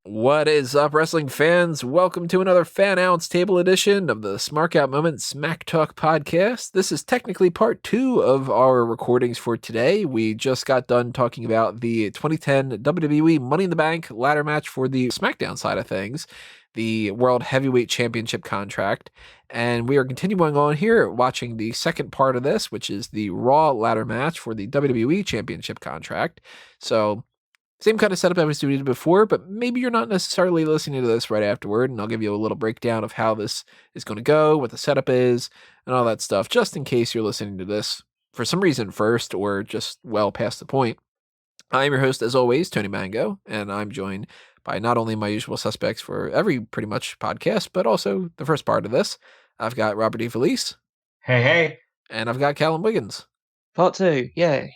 What is up, wrestling fans? Welcome to another Fannounce Table edition of the Smark Out Moment Smack Talk podcast. This is technically part 2 of our recordings for today. We just got done talking about the 2010 WWE Money in the Bank ladder match for the SmackDown side of things, the World Heavyweight Championship contract, and we are continuing on here watching the second part of this, which is the Raw ladder match for the WWE Championship contract. So same kind of setup as we did before, but maybe you're not necessarily listening to this right afterward, and I'll give you a little breakdown of how this is going to go, what the setup is, and all that stuff, just in case you're listening to this for some reason first or just well past the point. I'm your host, as always, Tony Mango, and I'm joined by not only my usual suspects for every pretty much podcast, but also the first part of this. I've got Robert E. Felice. Hey, hey. And I've got Callum Wiggins. Part 2, yay.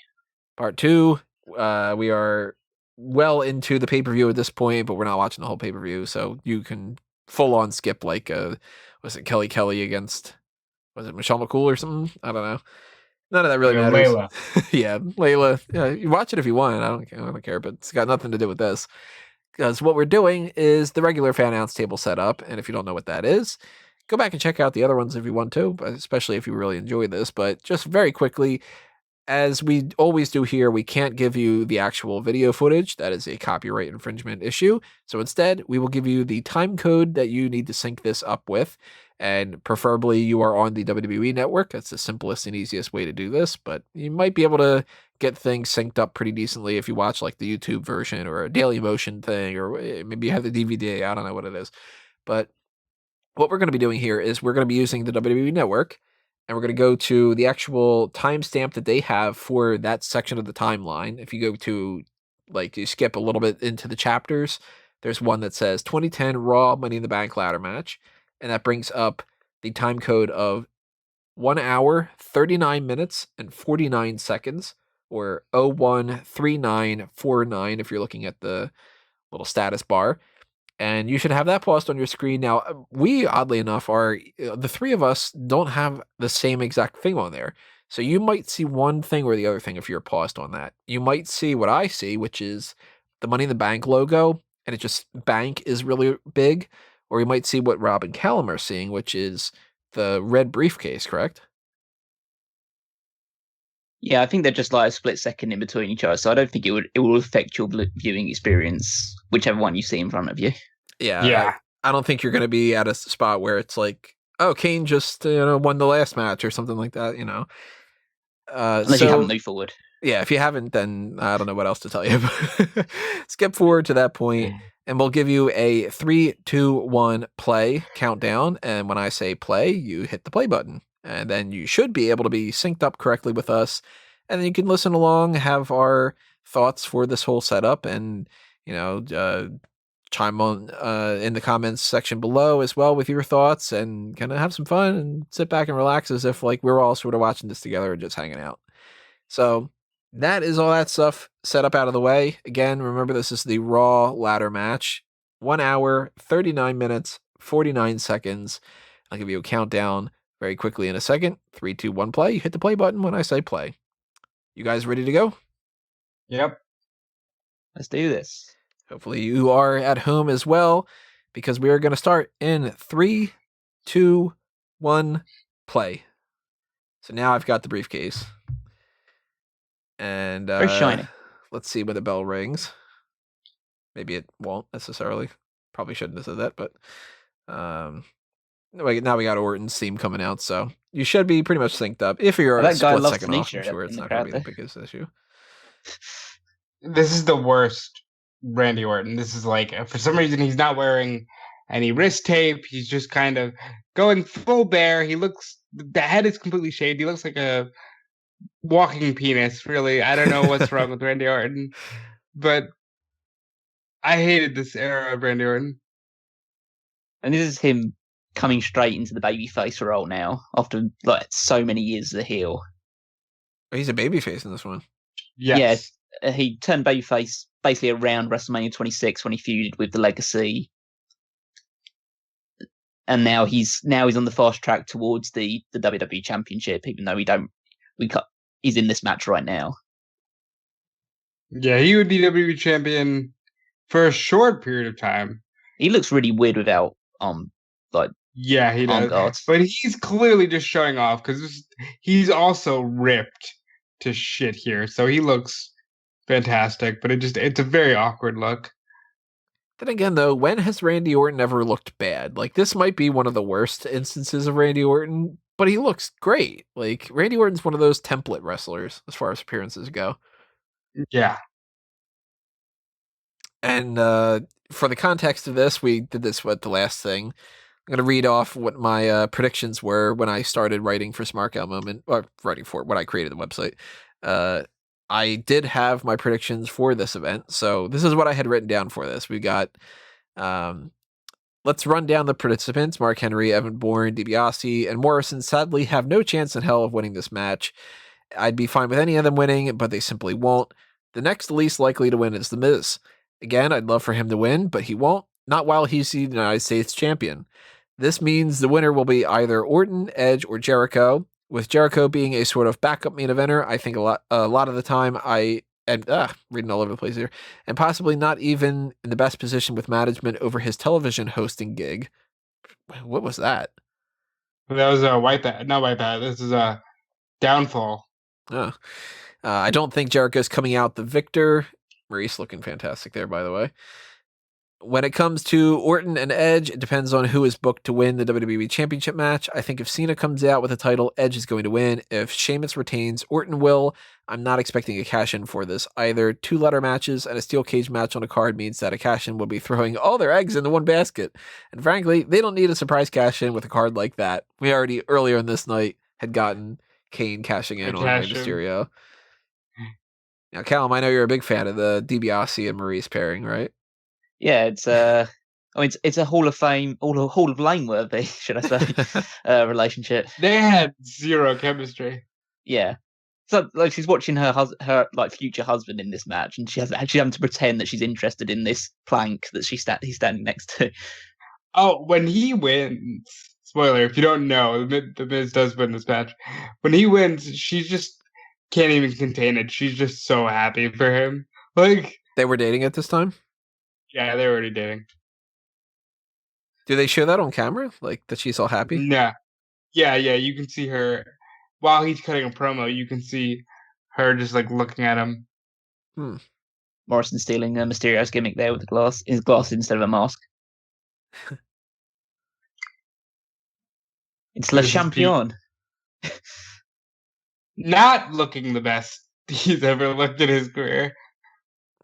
Part 2, we are well into the pay-per-view at this point, but we're not watching the whole pay-per-view, so you can full-on skip, like, was it Kelly against, was it Michelle McCool or something? I don't know. None of that really matters. Layla. Yeah, Layla. Yeah, you watch it if you want. I don't care, but it's got nothing to do with this. Because what we're doing is the regular Fannounce Table setup, and if you don't know what that is, go back and check out the other ones if you want to, especially if you really enjoy this. But just very quickly, as we always do here, we can't give you the actual video footage. That is a copyright infringement issue. So instead, we will give you the time code that you need to sync this up with. And preferably you are on the WWE Network. That's the simplest and easiest way to do this. But you might be able to get things synced up pretty decently if you watch like the YouTube version or a Daily Motion thing, or maybe you have the DVD. I don't know what it is. But what we're going to be doing here is we're going to be using the WWE Network. And we're going to go to the actual timestamp that they have for that section of the timeline. If you go to, like, you skip a little bit into the chapters, there's one that says 2010 Raw Money in the Bank ladder match. And that brings up the time code of 1 hour, 39 minutes, and 49 seconds, or 013949 if you're looking at the little status bar. And you should have that paused on your screen. Now, we, oddly enough, the three of us don't have the same exact thing on there. So you might see one thing or the other thing if you're paused on that. You might see what I see, which is the Money in the Bank logo, and it just bank is really big. Or you might see what Rob and Callum are seeing, which is the red briefcase, correct? Yeah, I think they're just like a split second in between each other, so I don't think it will affect your viewing experience, whichever one you see in front of you. Yeah. I don't think you're going to be at a spot where it's like, oh, Kane just won the last match or something like that, Unless you haven't moved forward. Yeah, if you haven't, then I don't know what else to tell you. Skip forward to that point, and we'll give you a 3, 2, 1 play countdown. And when I say play, you hit the play button. And then you should be able to be synced up correctly with us. And then you can listen along, have our thoughts for this whole setup, and, chime on in the comments section below as well with your thoughts, and kind of have some fun and sit back and relax as if like we're all sort of watching this together and just hanging out. So that is all that stuff set up out of the way. Again, remember, this is the Raw ladder match. 1 hour, 39 minutes, 49 seconds. I'll give you a countdown very quickly in a second. 3, 2, 1, play. You hit the play button when I say play. You guys ready to go? Yep. Let's do this. Hopefully you are at home as well, because we are going to start in 3, 2, 1, play. So now I've got the briefcase. And very shiny. Let's see when the bell rings. Maybe it won't necessarily. Probably shouldn't have said that, but now we got Orton's theme coming out, so you should be pretty much synced up. If you're a split second off, I'm sure it's not going to be the biggest issue. This is the worst Randy Orton. This is like, for some reason, he's not wearing any wrist tape. He's just kind of going full bare. The head is completely shaved. He looks like a walking penis, really. I don't know what's wrong with Randy Orton, but I hated this era of Randy Orton. And this is him coming straight into the babyface role now, after like so many years as a heel. He's a babyface in this one. Yes. Yeah, he turned babyface basically around WrestleMania 26 when he feuded with the Legacy, and now he's on the fast track towards the WWE Championship, even though he's in this match right now. Yeah, he would be WWE champion for a short period of time. He looks really weird without like Yeah, he arm does. guards. But he's clearly just showing off because he's also ripped to shit here. So he looks fantastic, but it's a very awkward look. Then again, though, when has Randy Orton ever looked bad? Like, this might be one of the worst instances of Randy Orton, but he looks great. Like, Randy Orton's one of those template wrestlers as far as appearances go. Yeah. And for the context of this, we did this with the last thing. I'm going to read off what my predictions were when I started writing for Smark Moment, or writing for when I created the website. I did have my predictions for this event, so this is what I had written down for this. We got, let's run down the participants. Mark Henry, Evan Bourne, DiBiase, and Morrison sadly have no chance in hell of winning this match. I'd be fine with any of them winning, but they simply won't. The next least likely to win is The Miz. Again, I'd love for him to win, but he won't, not while he's the United States champion. This means the winner will be either Orton, Edge, or Jericho. With Jericho being a sort of backup main eventer, I think a lot of the time reading all over the place here, and possibly not even in the best position with management over his television hosting gig. What was that? That was a not white bat. This is a downfall. Oh. I don't think Jericho's coming out the victor. Maurice looking fantastic there, by the way. When it comes to Orton and Edge, it depends on who is booked to win the WWE Championship match. I think if Cena comes out with a title, Edge is going to win. If Sheamus retains, Orton will. I'm not expecting a cash-in for this either. 2 ladder matches and a steel cage match on a card means that a cash-in will be throwing all their eggs into one basket. And frankly, they don't need a surprise cash-in with a card like that. We already, earlier in this night, had gotten Kane cashing in on Rey Mysterio. Now, Callum, I know you're a big fan of the DiBiase and Maurice pairing, right? Yeah, it's I mean, it's a Hall of Fame, or Hall of Lame worthy, should I say, relationship. They had zero chemistry. Yeah, so like she's watching her like future husband in this match, and she's having to pretend that she's interested in this plank that he's standing next to. Oh, when he wins, spoiler, if you don't know, the Miz does win this match. When he wins, she just can't even contain it. She's just so happy for him. Like, they were dating at this time? Yeah, they were already dating. Do they show that on camera? Like, that she's all happy? Nah. Yeah, you can see her while he's cutting a promo. You can see her just like looking at him. Morrison stealing a Mysterio's gimmick there with his glass instead of a mask. It's Le Champion. Not looking the best he's ever looked in his career.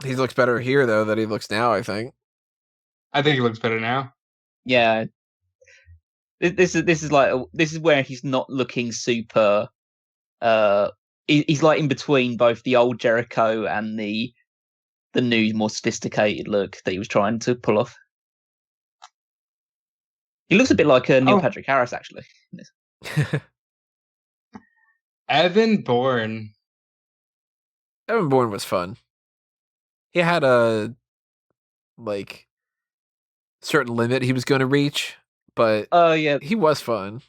He looks better here though than he looks now, I think. I think he looks better now. Yeah. This is where he's not looking super he's like in between both the old Jericho and the new, more sophisticated look that he was trying to pull off. He looks a bit like Neil Patrick Harris, actually. Evan Bourne. Evan Bourne was fun. He had a certain limit he was going to reach, but yeah, he was fun.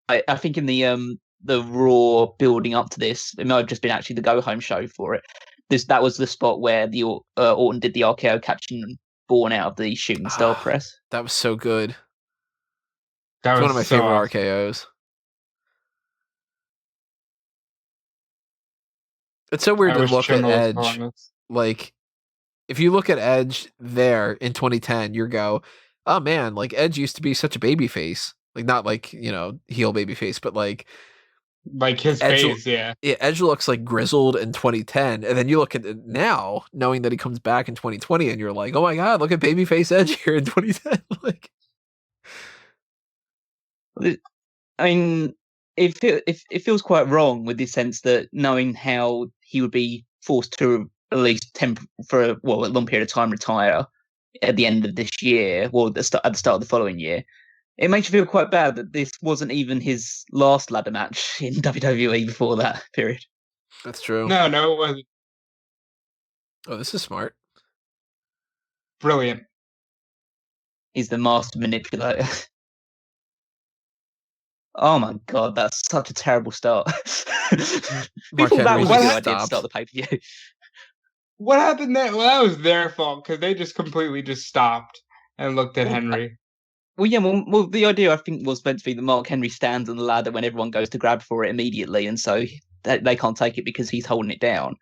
I think in the Raw building up to this, it might have just been actually the go home show for it. That was the spot where the Orton did the RKO catching Bourne out of the shooting star press. That was so good. That was one of my favorite awesome. RKOs. It's so weird to look at Edge. Like, if you look at Edge there in 2010, you go, oh man, like Edge used to be such a baby face. Like, not like, heel baby face, but like his Edge, face, yeah. Edge looks like grizzled in 2010. And then you look at it now, knowing that he comes back in 2020, and you're like, oh my God, look at babyface Edge here in 2010. Like, I mean, it feels quite wrong with the sense that knowing how he would be forced to at least for a long period of time retire at the end of this year, or at the start of the following year, it makes you feel quite bad that this wasn't even his last ladder match in WWE before that period. That's true. No, it wasn't. Oh, this is smart. Brilliant. He's the master manipulator. Oh my god, that's such a terrible start. Mark People, that Henry was just a good stopped. idea to start the pay-per-view. What happened there? Well, that was their fault because they just completely just stopped and looked at Well, Henry. Well, yeah, well, the idea I think was meant to be that Mark Henry stands on the ladder when everyone goes to grab for it immediately, and so they can't take it because he's holding it down.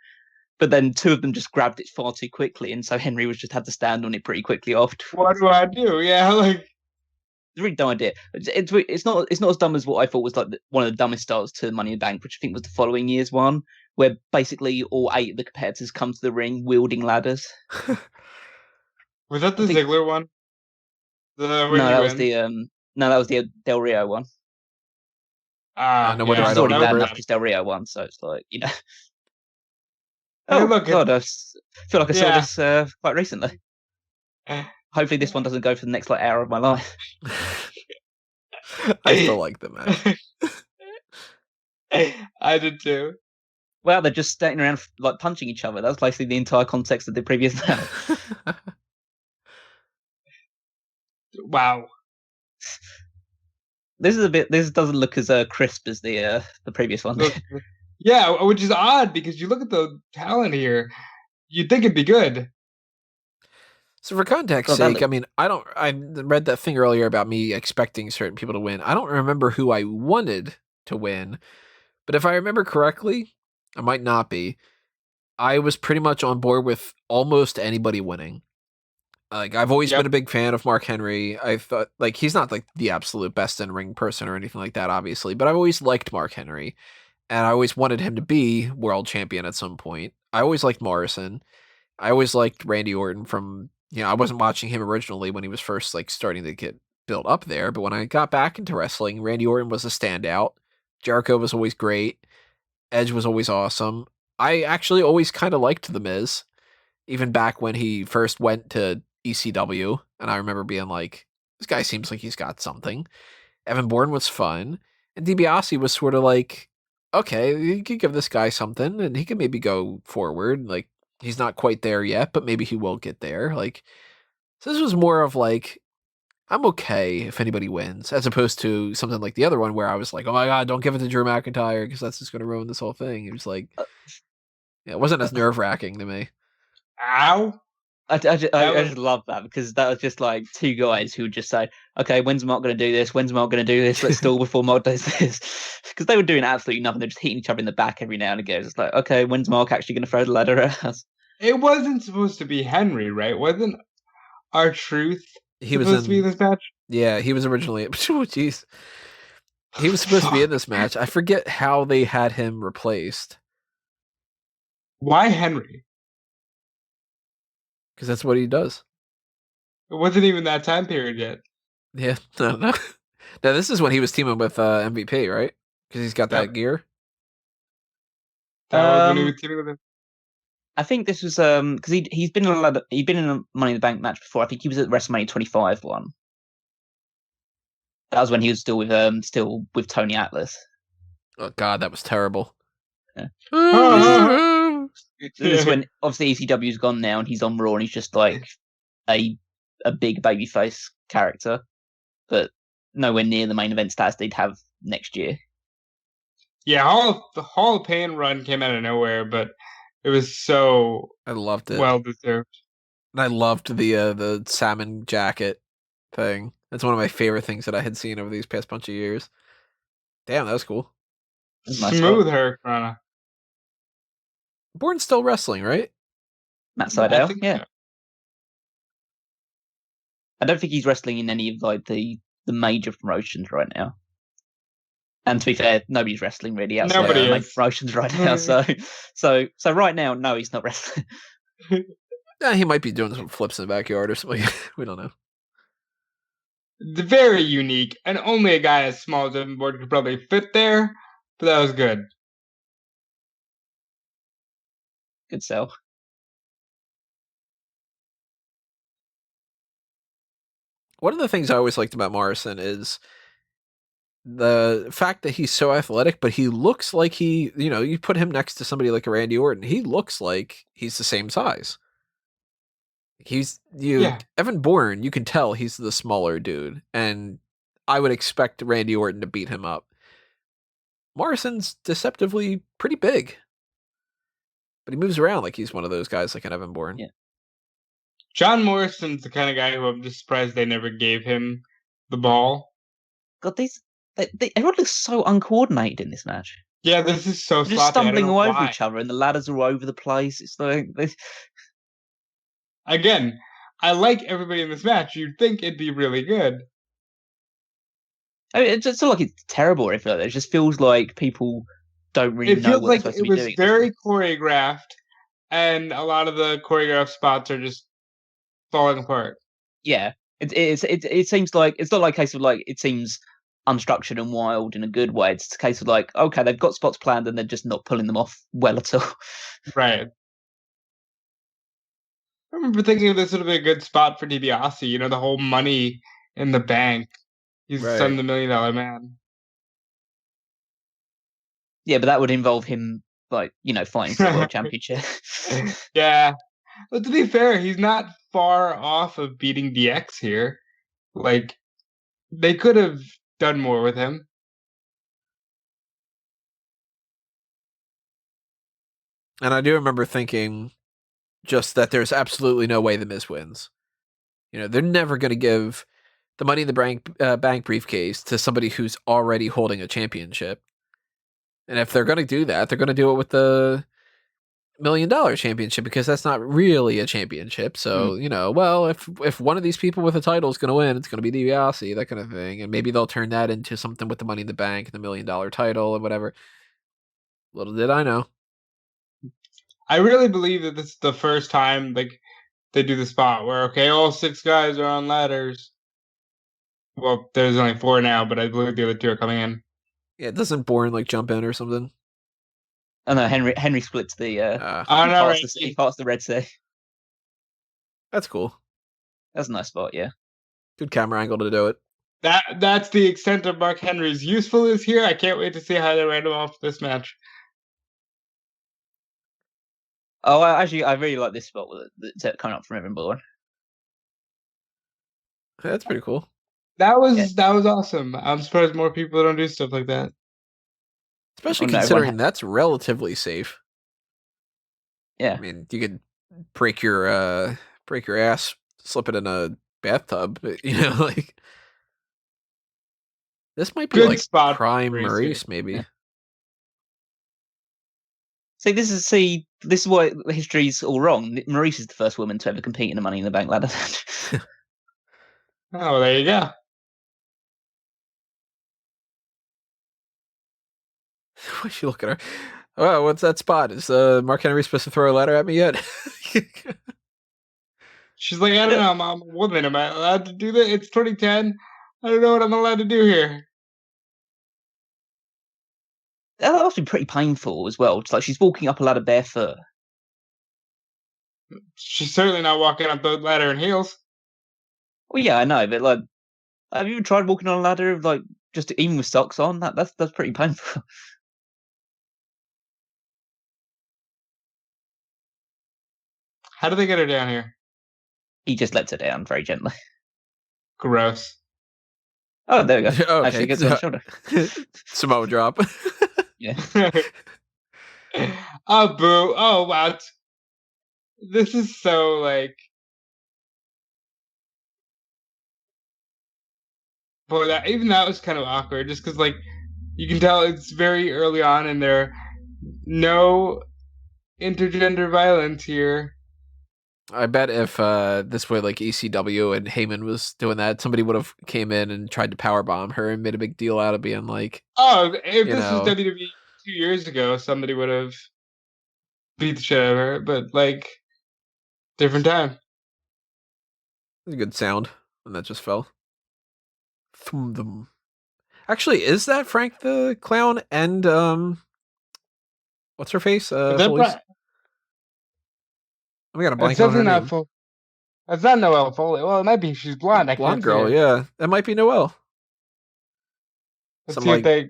But then two of them just grabbed it far too quickly, and so Henry was just had to stand on it pretty quickly after. What do I do? Yeah, like It's a really dumb idea. It's not as dumb as what I thought was like one of the dumbest starts to Money in the Bank, which I think was the following year's one, where basically all 8 of the competitors come to the ring wielding ladders. was that the I think- Ziggler one? The No, when he that was wins? that was the Del Rio one. No wonder yeah, I It's don't already bad remember enough it. because Del Rio won, so it's like, you know. Hey, Oh look, god, I feel like I saw Yeah. this quite recently. Hopefully, this one doesn't go for the next hour of my life. I still like the match. I did too. Wow, they're just standing around like punching each other. That's basically the entire context of the previous match. Wow. This doesn't look as crisp as the previous one. Yeah, which is odd because you look at the talent here, you'd think it'd be good. So for context Oh, that sake, I mean, I read that thing earlier about me expecting certain people to win. I don't remember who I wanted to win, but if I remember correctly, I might not be. I was pretty much on board with almost anybody winning. Like I've always been a big fan of Mark Henry. I thought like he's not like the absolute best in ring person or anything like that, obviously, but I've always liked Mark Henry, and I always wanted him to be world champion at some point. I always liked Morrison. I always liked Randy Orton from, I wasn't watching him originally when he was first like starting to get built up there, but when I got back into wrestling, Randy Orton was a standout. Jericho was always great. Edge was always awesome. I actually always kind of liked The Miz, even back when he first went to ECW, and I remember being like, this guy seems like he's got something. Evan Bourne was fun, and DiBiase was sort of like, okay, you could give this guy something, and he can maybe go forward. Like, he's not quite there yet, but maybe he will get there. Like, so this was more of like, I'm okay if anybody wins, as opposed to something like the other one where I was like, oh my god, don't give it to Drew McIntyre because that's just going to ruin this whole thing. It was like, it wasn't as nerve wracking to me. Ow. I just love that because that was just like two guys who would just say, okay, when's Mark going to do this? When's Mark going to do this? Let's stall before Mark does this. Because they were doing absolutely nothing. They're just hitting each other in the back every now and again. It's like, okay, when's Mark actually going to throw the ladder at us? It wasn't supposed to be Henry, right? Wasn't R-Truth He was supposed to be in this match? Yeah, he was originally. Oh, jeez. He was supposed to be in this match. I forget how they had him replaced. Why Henry? Because that's what he does. It wasn't even that time period yet. Yeah, no. Now, this is when he was teaming with MVP, right? Because he's got that gear. That was when he was teaming with him. I think this was because he's been in a Money in the Bank match before. I think he was at WrestleMania 25 one. That was when he was still with Tony Atlas. Oh god, that was terrible. Yeah. This is when obviously ECW's gone now and he's on Raw and he's just like a big babyface character, but nowhere near the main event stats they'd have next year. Yeah, the Hall of Pain run came out of nowhere, but it was so I loved it. well deserved. And I loved the salmon jacket thing. That's one of my favorite things that I had seen over these past bunch of years. Damn, that was cool. Smooth Hurricane. Bourne's still wrestling, right? Matt Sydal, yeah. So. I don't think he's wrestling in any of like the major promotions right now. And to be fair, nobody's wrestling really outside of the main promotions right now. So right now, no, he's not wrestling. Yeah, he might be doing some flips in the backyard or something. We don't know. Very unique, and only a guy as small as Evan Bourne could probably fit there, but that was good. Good sell. One of the things I always liked about Morrison is the fact that he's so athletic, but he looks like you put him next to somebody like a Randy Orton, he looks like he's the same size. Evan Bourne, you can tell he's the smaller dude, and I would expect Randy Orton to beat him up. Morrison's deceptively pretty big, but he moves around like he's one of those guys like an Evan Bourne. Yeah. John Morrison's the kind of guy who I'm just surprised they never gave him the ball. God, everyone looks so uncoordinated in this match. Yeah, this is so They're sloppy. just stumbling all over why. each other, and the ladders are all over the place. It's like Again, I like everybody in this match. You'd think it'd be really good. I mean, it's not like it's terrible or anything like that. It just feels like people don't really know what they're supposed to be doing. It was very choreographed, and a lot of the choreographed spots are just falling apart. Yeah, it seems like it's not like a case of like it seems unstructured and wild in a good way. It's a case of like, okay, they've got spots planned and they're just not pulling them off well at all. Right. I remember thinking this would be a good spot for DiBiase. You know, the whole money in the bank. He's Right. son of the $1 million man. Yeah, but that would involve him, like, you know, fighting for the world championship. Yeah. But to be fair, he's not far off of beating DX here. Like, they could have done more with him. And I do remember thinking just that there's absolutely no way The Miz wins. You know, they're never going to give the Money in the Bank briefcase to somebody who's already holding a championship. And if they're going to do that, they're going to do it with the $1 million championship, because that's not really a championship. So, you know, well, if one of these people with a title is going to win, it's going to be DiBiase, that kind of thing. And maybe they'll turn that into something with the Money in the Bank and the $1 million title and whatever. Little did I know. I really believe that this is the first time, like, they do the spot where, okay, all 6 guys are on ladders. Well, there's only 4 now, but I believe the other 2 are coming in. Yeah, doesn't Bourne like jump in or something? Oh no, Henry splits the he parts the Red Sea. That's cool. That's a nice spot, yeah. Good camera angle to do it. That's the extent of Mark Henry's usefulness here. I can't wait to see how they round him off this match. Oh, I really like this spot that's coming up from Evan Bourne. That's pretty cool. That was awesome. I'm surprised more people don't do stuff like that. Especially considering that's relatively safe. Yeah. I mean, you could break your ass, slip it in a bathtub, you know, like this might be Good like spot prime for Maurice, maybe. Yeah. This is why history's all wrong. Maurice is the first woman to ever compete in a Money in the Bank ladder match. Oh, there you go. Why she look at her? Oh, what's that spot? Is Mark Henry supposed to throw a ladder at me yet? She's like, I don't know, I'm a woman. Am I allowed to do that? It's 2010. I don't know what I'm allowed to do here. That must be pretty painful as well. It's like she's walking up a ladder barefoot. She's certainly not walking up the ladder in heels. Well, yeah, I know, but like, have you ever tried walking on a ladder, like just even with socks on? That's pretty painful. How do they get her down here? He just lets her down very gently. Gross. Oh, there we go. Okay. Actually, gets on the shoulder. Samoa drop. Yeah. Oh, boo. Oh, wow. This is so, like... Boy, even that was kind of awkward, just because, like, you can tell it's very early on, and there are no intergender violence here. I bet if this were like ECW and Heyman was doing that, somebody would have came in and tried to powerbomb her and made a big deal out of being like... Oh, if this was WWE 2 years ago, somebody would have beat the shit out of her, but, like, different time. A good sound when that just fell. Thum. Actually, is that Frank the Clown and what's her face? We got a blank on her name. That's not Noelle Foley. Well, it might be. She's blonde. I Blonde can't girl, see her. yeah. That might be Noelle. Let's see if they...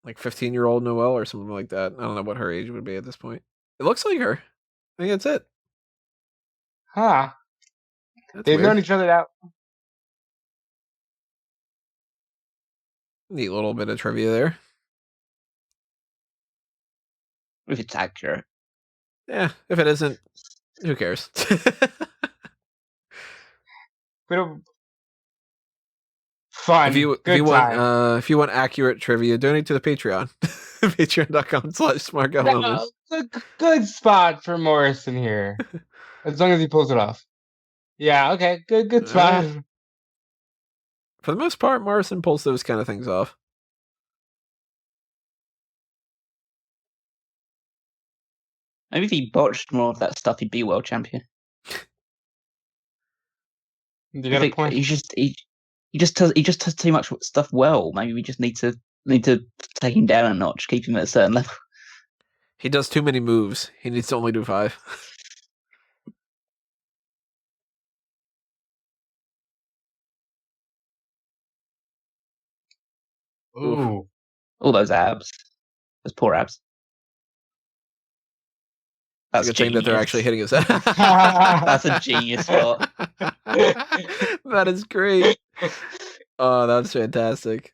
like 15-year-old Noelle or something like that. I don't know what her age would be at this point. It looks like her. I think that's it. Huh. They've known each other out. Neat little bit of trivia there. If it's accurate. Yeah, if it isn't, who cares? Fun. If you want accurate trivia, donate to the Patreon. Patreon.com/SmarkOutMoments. Good spot for Morrison here. As long as he pulls it off. Yeah, okay. Good spot. For the most part, Morrison pulls those kind of things off. Maybe if he botched more of that stuff, he'd be world champion. You got a point. He just does too much stuff well. Maybe we just need to take him down a notch, keep him at a certain level. He does too many moves. He needs to only do 5. Ooh. All those abs. Those poor abs. That's a good thing that they're actually hitting his head. That's a genius spot. That is great. Oh, that's fantastic.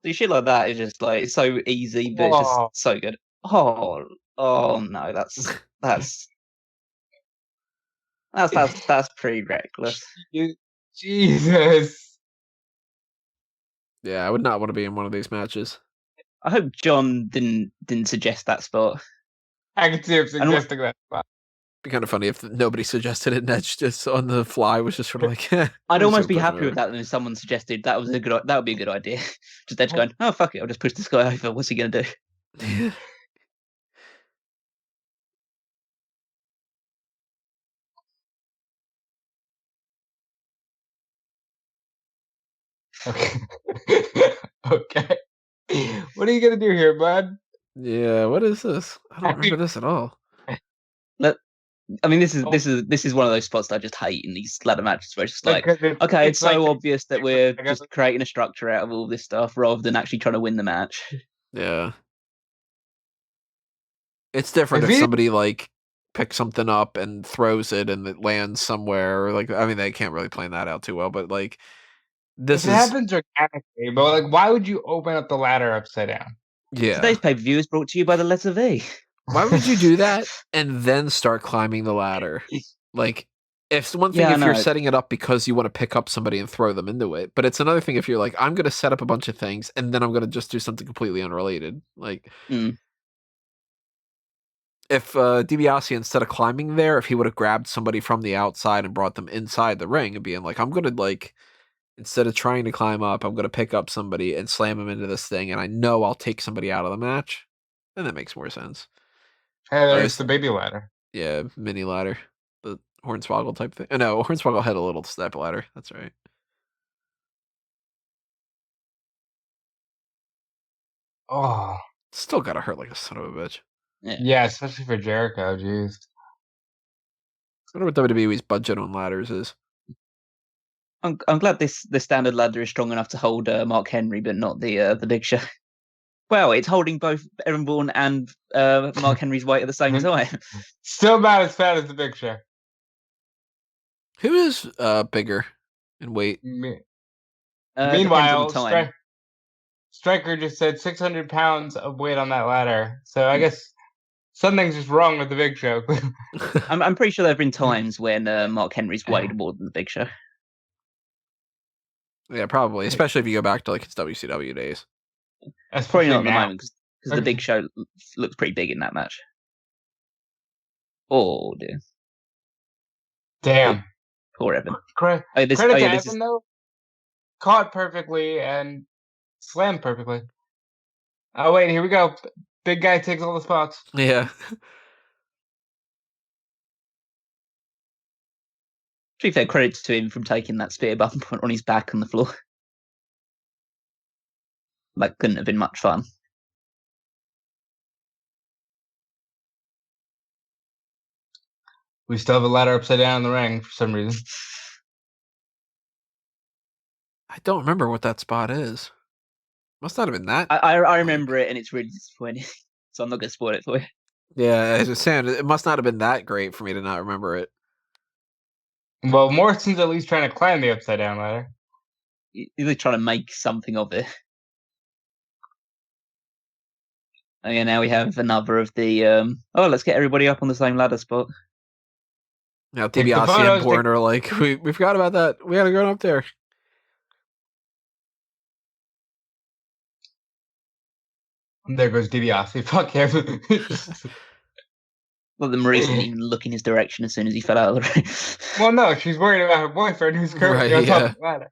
See, shit like that is just like so easy, but it's just so good. Oh no, that's pretty reckless. Jesus. Yeah, I would not want to be in one of these matches. I hope John didn't suggest that spot. I could see him suggesting that spot. It'd be kind of funny if nobody suggested it and Edge just on the fly was just sort of like, I'd almost be happy with that than if someone suggested that would be a good idea. Just Edge going, oh fuck it, I'll just push this guy over. What's he gonna do? Okay. Okay. What are you gonna do here, bud? Yeah, what is this? I don't remember this at all. I mean, this is one of those spots that I just hate in these ladder matches where it's just like, it's so obvious that we're just creating a structure out of all this stuff rather than actually trying to win the match. Yeah. It's different if somebody like picks something up and throws it and it lands somewhere, or like, I mean, they can't really plan that out too well, but like this happens organically, but like, why would you open up the ladder upside down? Yeah. Today's pay-per-view is brought to you by the letter V. Why would you do that and then start climbing the ladder? Like, it's one thing if you're setting it up because you want to pick up somebody and throw them into it, but it's another thing if you're like, I'm going to set up a bunch of things and then I'm going to just do something completely unrelated. Like, if DiBiase, instead of climbing there, if he would have grabbed somebody from the outside and brought them inside the ring and being like, I'm going to like, instead of trying to climb up, I'm going to pick up somebody and slam them into this thing, and I know I'll take somebody out of the match, then that makes more sense. Hey, there's the baby ladder. Yeah, mini ladder. The Hornswoggle type thing. Oh, no, Hornswoggle had a little step ladder. That's right. Oh. Still gotta hurt like a son of a bitch. Yeah, especially for Jericho, jeez. I wonder what WWE's budget on ladders is. I'm glad the standard ladder is strong enough to hold Mark Henry, but not the Big Show. Well, it's holding both Evan Bourne and Mark Henry's weight at the same time. Still not as fat as the Big Show. Who is bigger in weight? Meanwhile, Stryker just said 600 pounds of weight on that ladder. So I guess something's just wrong with the Big Show. I'm pretty sure there have been times when Mark Henry's weighed more than the Big Show. Yeah, probably. Especially if you go back to like his WCW days. That's probably not at the moment because the Big Show looks pretty big in that match. Oh dear. Damn. Poor Evan. Credit to Evan though. Caught perfectly and slammed perfectly. Oh wait, here we go. Big guy takes all the spots. Yeah. To be fair, credit to him from taking that spear bump on his back on the floor. That couldn't have been much fun. We still have a ladder upside down in the ring for some reason. I don't remember what that spot is. Must not have been that. I remember it, and it's really disappointing. So I'm not going to spoil it for you. Yeah, as I was saying, it must not have been that great for me to not remember it. Well, Morrison's at least trying to climb the upside down ladder. He's trying to make something of it. And yeah, now we have another of the let's get everybody up on the same ladder spot. Now DiBiase and Bourne are like, we forgot about that. We gotta go up there. There goes DiBiase. Fuck him. Well, the Morrison didn't even look in his direction as soon as he fell out of the ring. Well, no, she's worried about her boyfriend who's currently on top of the ladder.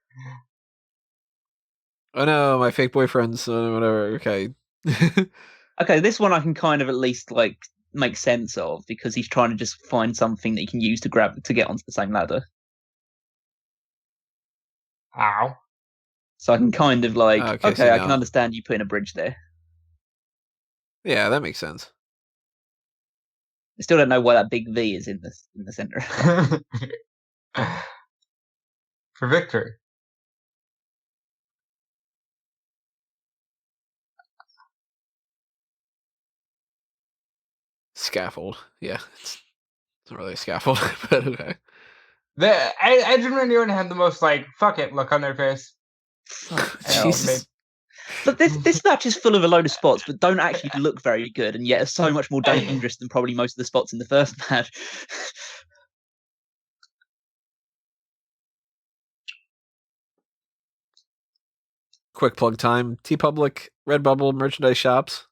Oh no, my fake boyfriend's whatever. Okay. Okay, this one I can kind of at least like make sense of because he's trying to just find something that he can use to grab to get onto the same ladder. Ow. So I can kind of like Okay, I can understand you putting a bridge there. Yeah, that makes sense. I still don't know why that big V is in the center. For victory. Scaffold. Yeah, it's not really a scaffold, but okay. Edge and Randy Orton had the most like fuck it look on their face. Jesus. But this match is full of a load of spots, but don't actually look very good, and yet are so much more dangerous than probably most of the spots in the first match. Quick plug time. TeePublic, Redbubble, merchandise shops.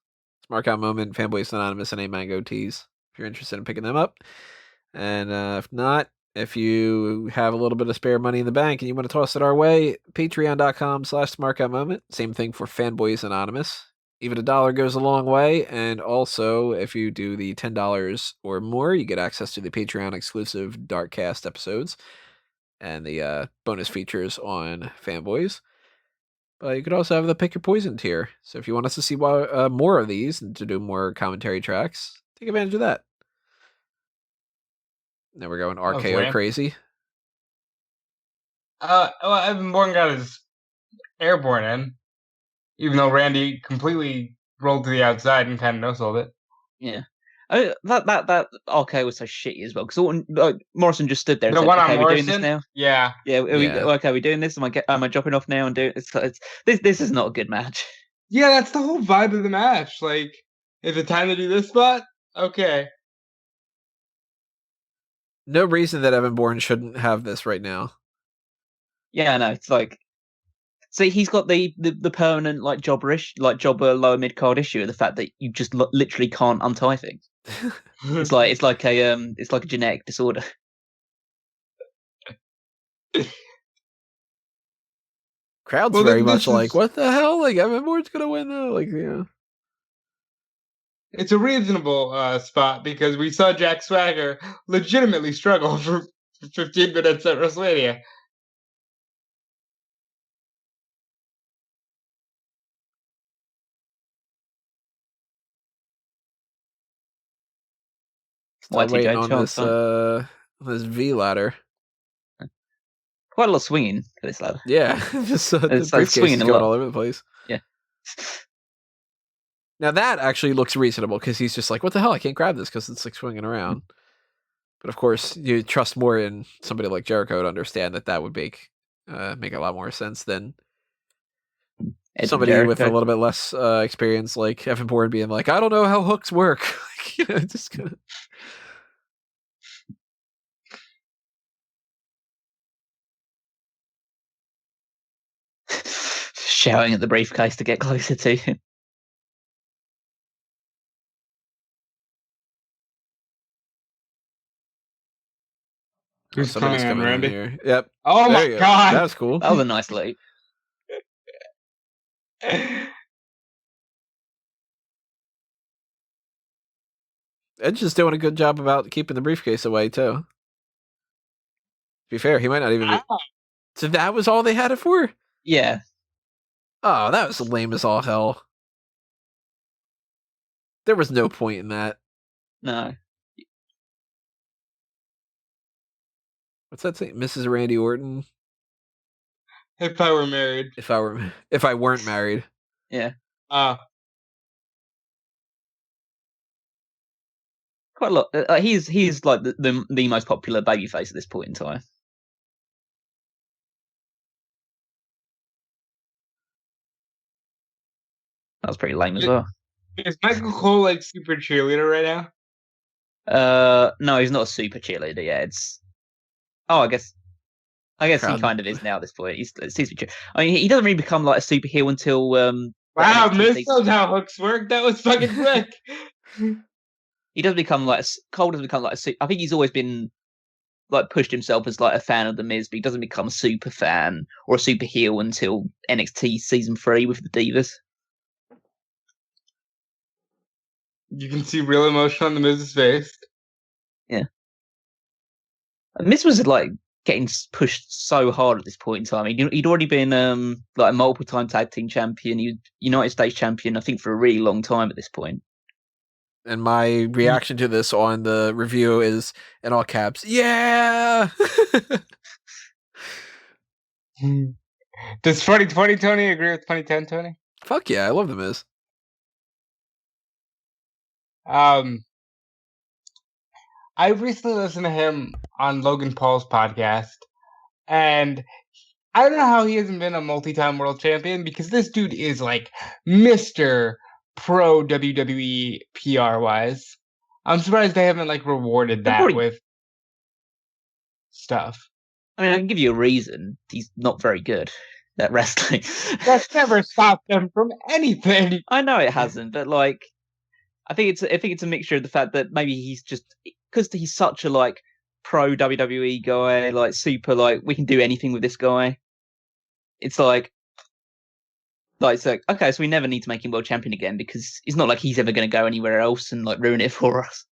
Smark Out Moment, Fanboys Anonymous, and A Mango Tees. If you're interested in picking them up. And if not, if you have a little bit of spare money in the bank and you want to toss it our way, patreon.com/smarkoutmoment. Same thing for Fanboys Anonymous. Even $1 goes a long way. And also, if you do the $10 or more, you get access to the Patreon exclusive Darkcast episodes and the bonus features on Fanboys. But you could also have the Pick Your Poison tier. So if you want us to see more of these and to do more commentary tracks, take advantage of that. Now we're going RKO crazy. Well, Evan Bourne got his airborne in, even though Randy completely rolled to the outside and kind of no-sold it. Yeah. That RKO was so shitty as well because Morrison just stood there and the said, one okay, on we're Morrison? doing this now. Yeah. Yeah, okay, we're doing this. Am I dropping off now and doing this is not a good match. Yeah, that's the whole vibe of the match. Like, is it time to do this spot? Okay. No reason that Evan Bourne shouldn't have this right now. Yeah, I know. It's like, see, he's got the permanent like jobber lower mid card issue of the fact that you just literally can't untie things. it's like a genetic disorder. Crowd's very much like, what the hell? Like, Evan Bourne's gonna win though. Like, yeah. It's a reasonable spot because we saw Jack Swagger legitimately struggle for 15 minutes at WrestleMania. Still waiting on this V ladder. Quite a lot of swinging for this ladder. Yeah, just the briefcase is going all over the place. Yeah. Now that actually looks reasonable because he's just like, what the hell? I can't grab this because it's like swinging around. But of course, you trust more in somebody like Jericho to understand that would make a lot more sense than somebody with a little bit less experience, like Evan Bourne being like, I don't know how hooks work. Just gonna... Shouting at the briefcase to get closer to him. Who's coming in, Randy? Here. Yep. Oh my god, that was cool. That was a nice leap. Edge is doing a good job about keeping the briefcase away too. To be fair, he might not even be. So that was all they had it for? Yeah. Oh, that was lame as all hell. There was no point in that. No. What's that saying? Mrs. Randy Orton? If I were married. If I weren't married. Yeah. Quite a lot. He's like the most popular babyface at this point in time. That was pretty lame as well. Is Michael Cole like super cheerleader right now? No, he's not a super cheerleader. Yeah, it's. Oh, I guess he Crowd. kind of is now at this point. He's super. I mean, he doesn't really become like a super heel until the Wow, NXT Miz season. knows how hooks work. That was fucking quick. He doesn't become like Cole doesn't become like a. I think he's always been like pushed himself as like a fan of the Miz, but he doesn't become a super fan or a super heel until NXT season 3 with the Divas. You can see real emotion on the Miz's face. Yeah, Miz was like getting pushed so hard at this point in time. He'd already been like a multiple time tag team champion. He was United States champion, I think, for a really long time at this point. And my reaction to this on the review is in all caps, yeah! Does 2020 Tony agree with 2010 Tony? Fuck yeah, I love the Miz. I recently listened to him on Logan Paul's podcast, and I don't know how he hasn't been a multi-time world champion, because this dude is like Mr. Pro WWE PR wise. I'm surprised they haven't like rewarded that with stuff. I mean, I can give you a reason. He's not very good at wrestling. That's never stopped him from anything. I know it hasn't, but like, I think it's a mixture of the fact that maybe he's just because he's such a like pro WWE guy, like super like we can do anything with this guy. It's like okay, so we never need to make him world champion again because it's not like he's ever going to go anywhere else and like ruin it for us.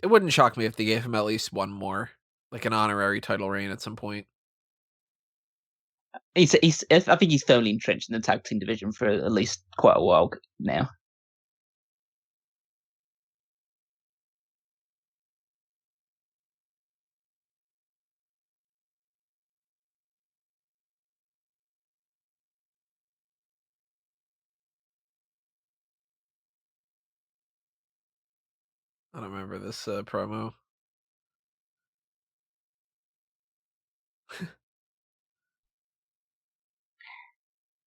It wouldn't shock me if they gave him at least one more, like an honorary title reign at some point. I think he's firmly entrenched in the tag team division for at least quite a while now. I don't remember this promo.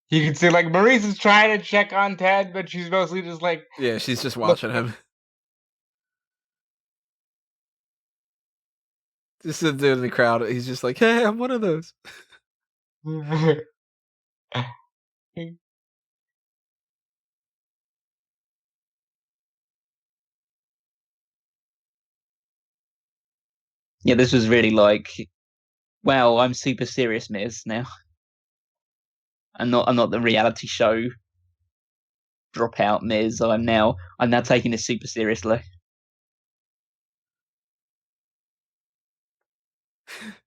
You can see like Maurice is trying to check on Ted, but she's mostly just like, yeah, she's just watching him. Just sitting there in the crowd. He's just like, hey, I'm one of those. Yeah, this was really like, wow, I'm super serious, Miz now. I'm not the reality show dropout Miz. I'm now taking this super seriously.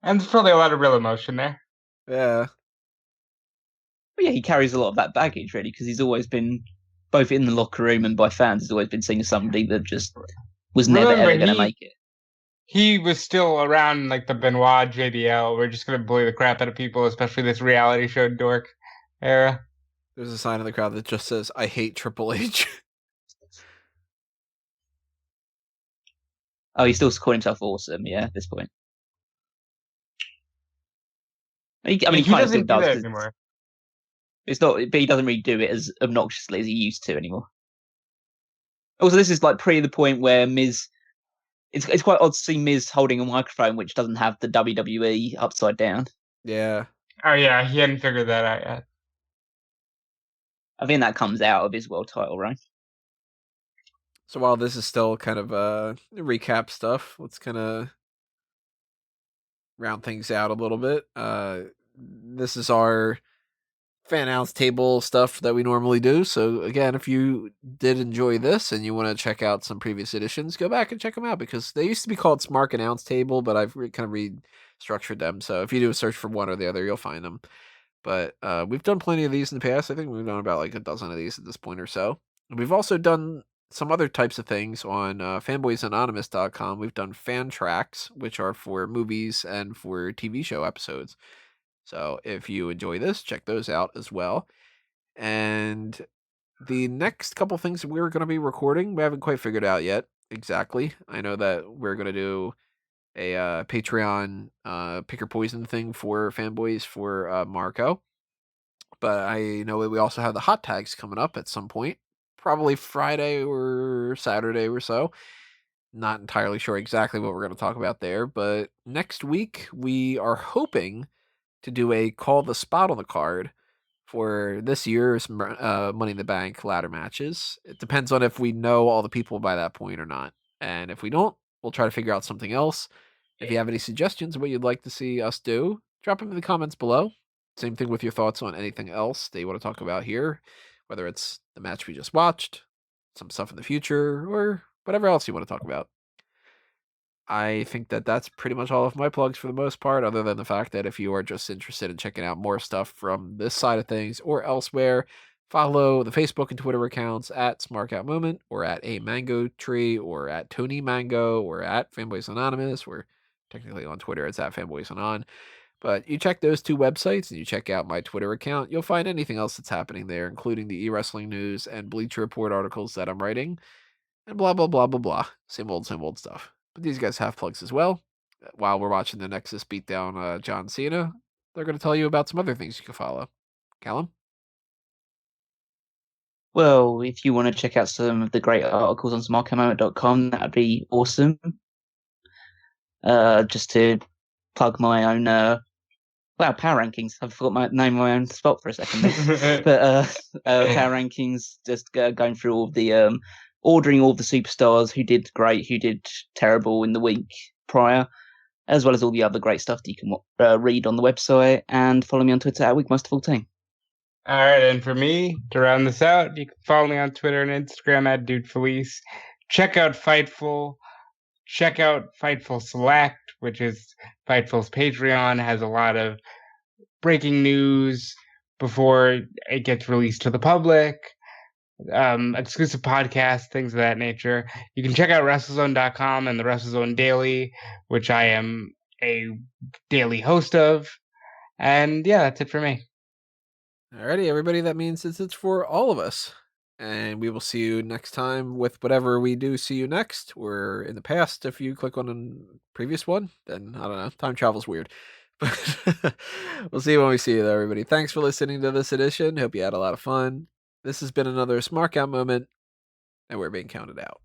And there's probably a lot of real emotion there. Yeah. But yeah, he carries a lot of that baggage, really, because he's always been, both in the locker room and by fans, he's always been seen as somebody that just was never ever going to make it. He was still around like the Benoit JBL. We're just going to bully the crap out of people, especially this reality show dork era. There's a sign in the crowd that just says, I hate Triple H. Oh, he still calling himself awesome, yeah, at this point. He kind of still does that anymore. It's not, but he doesn't really do it as obnoxiously as he used to anymore. Also, this is like pre the point where Miz. It's quite odd to see Miz holding a microphone which doesn't have the WWE upside down. Yeah. Oh yeah, he hadn't figured that out yet. I think that comes out of his world title reign. So while this is still kind of recap stuff, let's kind of round things out a little bit. This is our Fannounce Table stuff that we normally do. So again, if you did enjoy this and you want to check out some previous editions, go back and check them out because they used to be called Smark Announce Table, but I've kind of restructured them. So if you do a search for one or the other, you'll find them. But we've done plenty of these in the past. I think we've done about like a dozen of these at this point or so. We've also done some other types of things on fanboysanonymous.com. We've done fan tracks, which are for movies and for TV show episodes. So if you enjoy this, check those out as well. And the next couple things that we're going to be recording, we haven't quite figured out yet exactly. I know that we're going to do a Patreon pick your poison thing for fanboys for Marco. But I know we also have the hot tags coming up at some point probably Friday or Saturday or so. Not entirely sure exactly what we're going to talk about there, but next week we are hoping to do a call the spot on the card for this year's Money in the Bank ladder matches. It depends on if we know all the people by that point or not. And if we don't, we'll try to figure out something else. If you have any suggestions of what you'd like to see us do, drop them in the comments below. Same thing with your thoughts on anything else that you want to talk about here, whether it's the match we just watched, some stuff in the future, or whatever else you want to talk about. I think that that's pretty much all of my plugs for the most part, other than the fact that if you are just interested in checking out more stuff from this side of things or elsewhere, follow the Facebook and Twitter accounts at SmarkOutMoment or at A Mango Tree or at Tony Mango or at Fanboys Anonymous. We're technically on Twitter, it's at Fanboys Anon. But you check those two websites and you check out my Twitter account, you'll find anything else that's happening there, including the e-wrestling news and Bleacher Report articles that I'm writing, and blah, blah, blah, blah, blah. Same old stuff. But these guys have plugs as well. While we're watching the Nexus beatdown John Cena, they're going to tell you about some other things you can follow. Callum? Well, if you want to check out some of the great articles on smarkmoment.com, that would be awesome. Just to plug my own power rankings. I forgot my name, my own spot for a second. But power rankings, just going through all the ordering all the superstars who did great, who did terrible in the week prior, as well as all the other great stuff that you can read on the website, and follow me on Twitter at Weekmaster14. All right, and for me, to round this out, you can follow me on Twitter and Instagram at DudeFelice. Check out Fightful. Check out Fightful Select, which is Fightful's Patreon. It has a lot of breaking news before it gets released to the public, exclusive podcasts, things of that nature. You can check out WrestleZone.com and the WrestleZone Daily, which I am a daily host of. And yeah, that's it for me. Alrighty, everybody, that means it's for all of us. And we will see you next time with whatever we do see you next. Or in the past, if you click on a previous one, then I don't know. Time travel's weird. But we'll see you when we see you, though, everybody. Thanks for listening to this edition. Hope you had a lot of fun. This has been another Smark Out moment, and we're being counted out.